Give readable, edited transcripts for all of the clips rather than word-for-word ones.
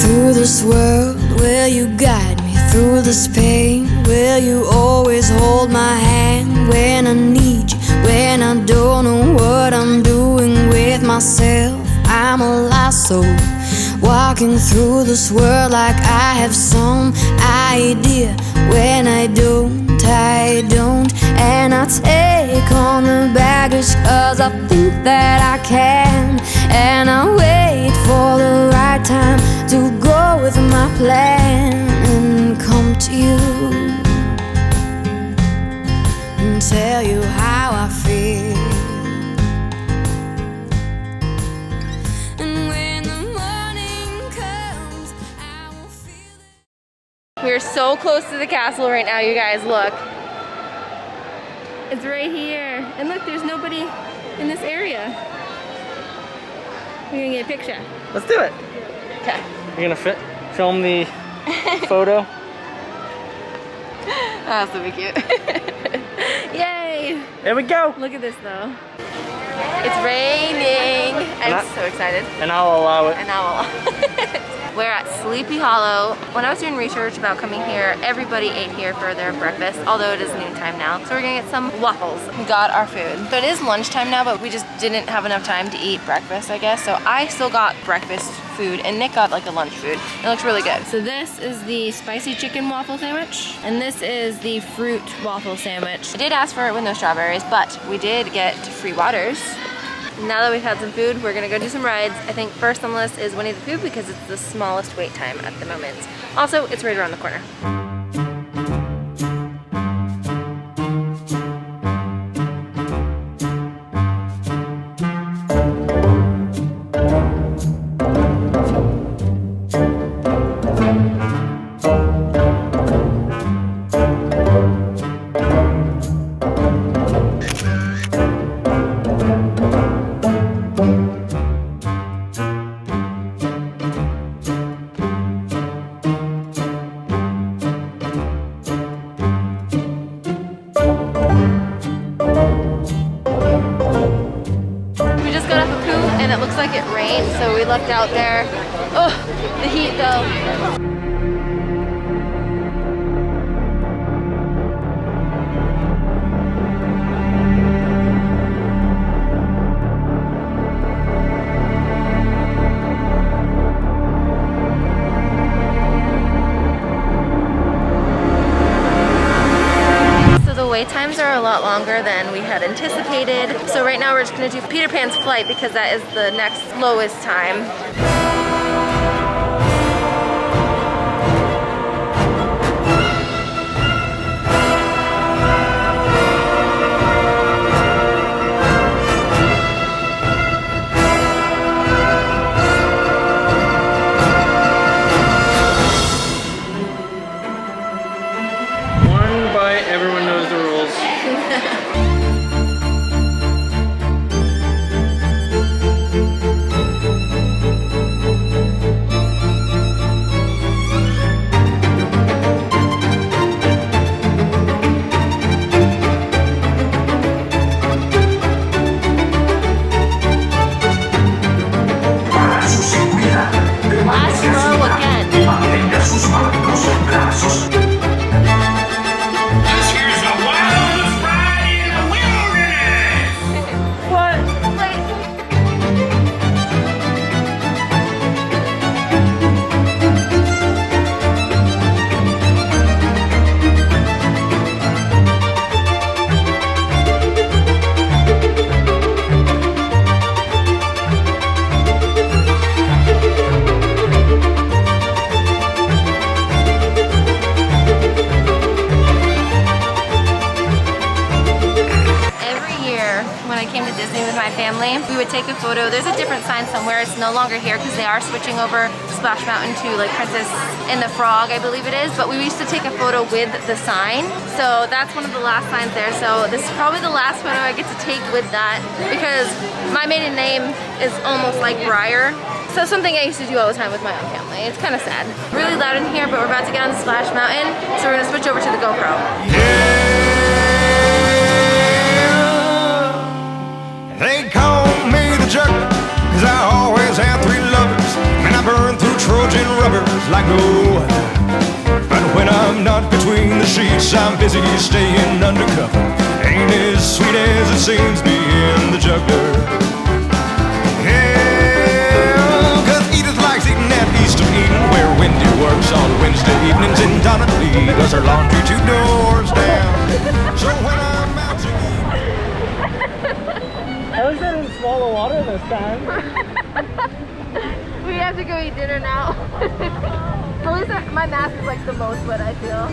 Through this world, will you guide me? Through this pain, will you always hold my hand? When I need you, when I don't know what I'm doing with myself, I'm a lost soul, walking through this world like I have some idea. When I don't, and I take on the baggage, cause I think that I can. And I wait for the right time to go with my plan and come to you and tell you how I feel. And when the morning comes, I will feel it. We're so close to the castle right now, you guys, look. It's right here. And look, there's nobody in this area. We're gonna get a picture. Let's do it. Okay. You're gonna film the photo? That's gonna be cute. Yay! There we go. Look at this though. It's raining. I'm so excited. And I'll allow it. And I'll allow it. We're at Sleepy Hollow. When I was doing research about coming here, everybody ate here for their breakfast, although it is noontime now. So we're gonna get some waffles. We got our food. So it is lunchtime now, but we just didn't have enough time to eat breakfast, I guess. So I still got breakfast food, and Nick got like a lunch food. It looks really good. So this is the spicy chicken waffle sandwich, and this is the fruit waffle sandwich. I did ask for it with no strawberries, but we did get free waters. Now that we've had some food, we're gonna go do some rides. I think first on the list is Winnie the Pooh because it's the smallest wait time at the moment. Also, it's right around the corner. It rained, so we left out there. Oh, the heat though. Wait times are a lot longer than we had anticipated. So right now we're just gonna do Peter Pan's flight because that is the next lowest time. Everyone knows the rules. Last row again. Mantenga sus manos en brazos. We would take a photo. There's a different sign somewhere. It's no longer here because they are switching over Splash Mountain to like Princess and the Frog, I believe it is. But we used to take a photo with the sign. So that's one of the last signs there. So this is probably the last photo I get to take with that because my maiden name is almost like Briar. So something I used to do all the time with my own family. It's kind of sad. Really loud in here, but we're about to get on the Splash Mountain. So we're gonna switch over to the GoPro. They call me the jerk, 'cause I always have 3 lovers, and I burn through Trojan rubbers like no other. But when I'm not between the sheets, I'm busy staying undercover. Ain't as sweet as it seems being the juggler. Yeah, 'cause Edith likes eating at East of Eden, where Wendy works on Wednesday evenings, and Donna Lee does her laundry 2 doors down. So when I'm out to eat, At least I didn't swallow water this time. We have to go eat dinner now. At least my mask is like the most wet, I feel.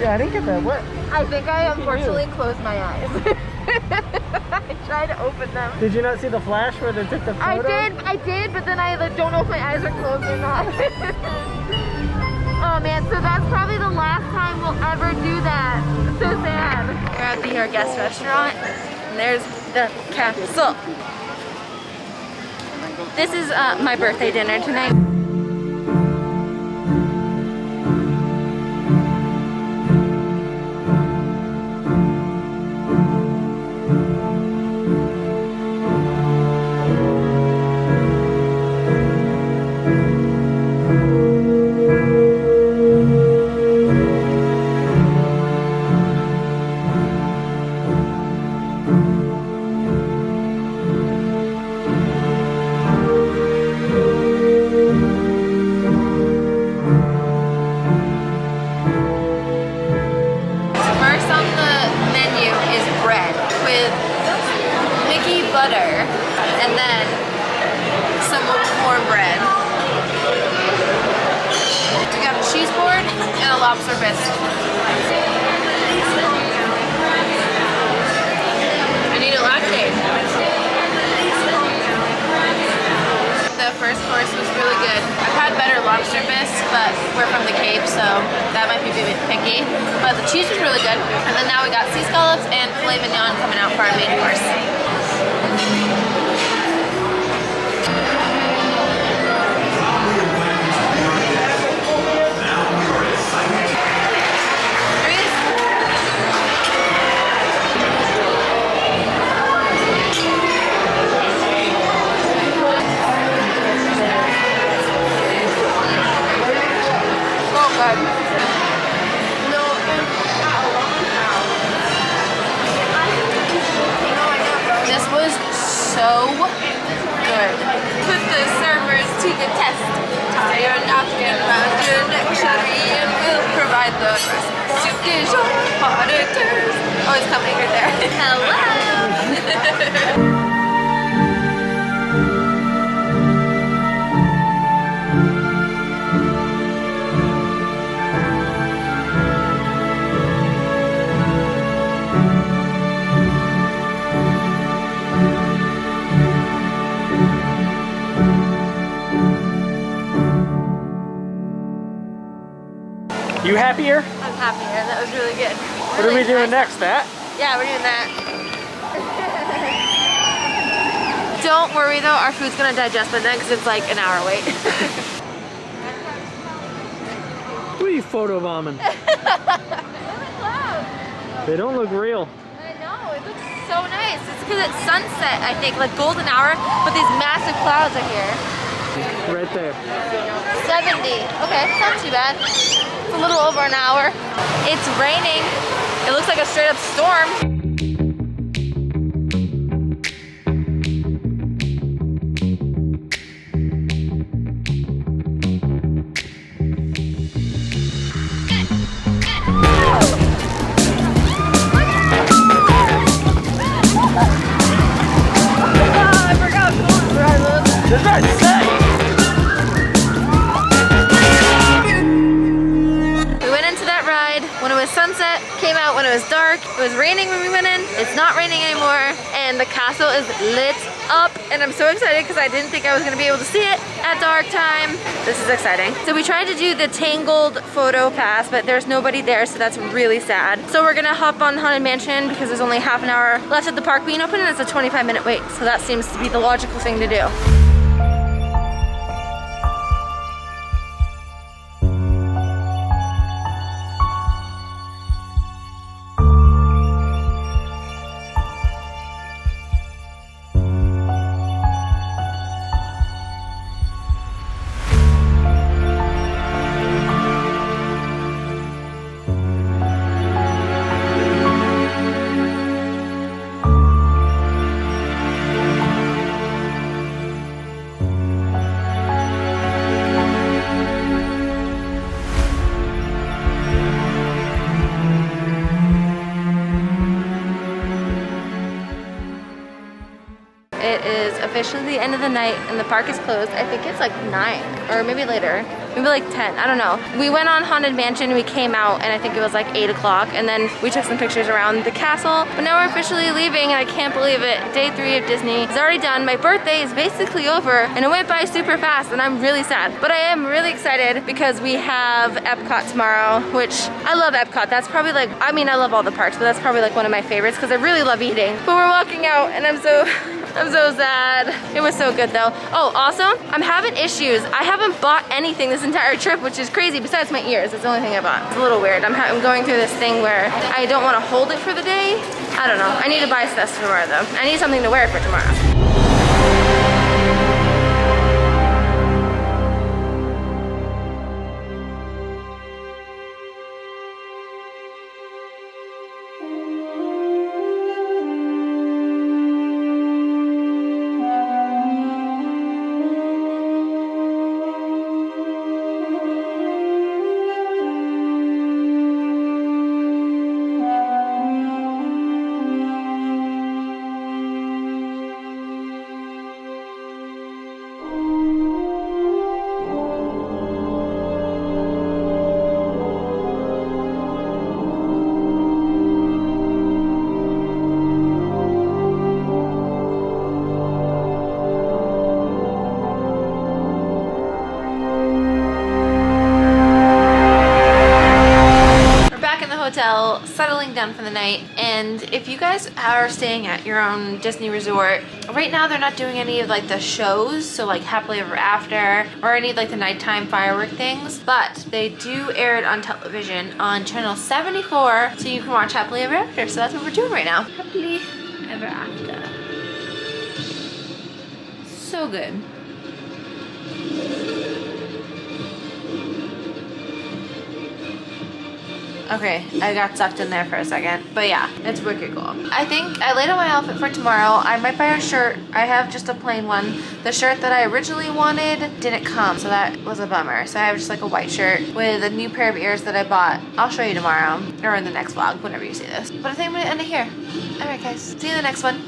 Yeah, I didn't get that wet. I think I unfortunately closed my eyes. I tried to open them. Did you not see the flash where they took the photo? I did, but then I like, don't know if my eyes are closed or not. Oh man, so that's probably the last time we'll ever do that. So sad. We're at the Your Guest restaurant, and there's the capsule. This is my birthday dinner tonight. Butter, and then some more bread. We got a cheese board and a lobster bisque. I need a latte. The first course was really good. I've had better lobster bisque, but we're from the Cape, so that might be a bit picky. But the cheese was really good. And then now we got sea scallops and filet mignon coming out for our main course. This was so good. Put the servers to the test. Tie your napkin around your neck, Sherry, and we'll provide the rest. Soup du jour, auditors. Oh, it's coming right there. Hello. You happier? I'm happier. That was really good. What are we doing next, that? Yeah, we're doing that. Don't worry though, our food's gonna digest by then because it's like an hour wait. What are you photobombing? They don't look real. I know, it looks so nice. It's because it's sunset, I think, like golden hour, but these massive clouds are here. Right there. 70. Okay, it's not too bad. It's a little over an hour. It's raining. It looks like a straight up storm. Sunset, came out when it was dark. It was raining when we went in. It's not raining anymore, and the castle is lit up, and I'm so excited because I didn't think I was gonna be able to see it at dark time. This is exciting. So we tried to do the Tangled photo pass, but there's nobody there, so that's really sad. So we're gonna hop on Haunted Mansion because there's only half an hour left at the park being open, and it's a 25-minute wait. So that seems to be the logical thing to do. officially the end of the night and the park is closed. I think it's like 9 or maybe later. Maybe like 10, I don't know. We went on Haunted Mansion, we came out and I think it was like 8 o'clock and then we took some pictures around the castle. But now we're officially leaving and I can't believe it. Day 3 of Disney is already done. My birthday is basically over and it went by super fast and I'm really sad. But I am really excited because we have Epcot tomorrow, which I love Epcot. That's probably like, I mean I love all the parks, but that's probably like one of my favorites because I really love eating. But we're walking out and I'm so sad. It was so good though. Oh, also, I'm having issues. I haven't bought anything this entire trip, which is crazy, besides my ears. That's the only thing I bought. It's a little weird. I'm going through this thing where I don't want to hold it for the day. I don't know. I need to buy stuff tomorrow though. I need something to wear for tomorrow. Hotel, settling down for the night, and if you guys are staying at your own Disney resort, right now they're not doing any of like the shows, so like Happily Ever After or any of like the nighttime firework things, but they do air it on television on channel 74, so you can watch Happily Ever After. So that's what we're doing right now. Happily Ever After. So good. Okay, I got sucked in there for a second. But yeah, it's wicked cool. I think I laid out my outfit for tomorrow. I might buy a shirt. I have just a plain one. The shirt that I originally wanted didn't come, so that was a bummer. So I have just like a white shirt with a new pair of ears that I bought. I'll show you tomorrow, or in the next vlog, whenever you see this. But I think I'm gonna end it here. Alright guys, see you in the next one.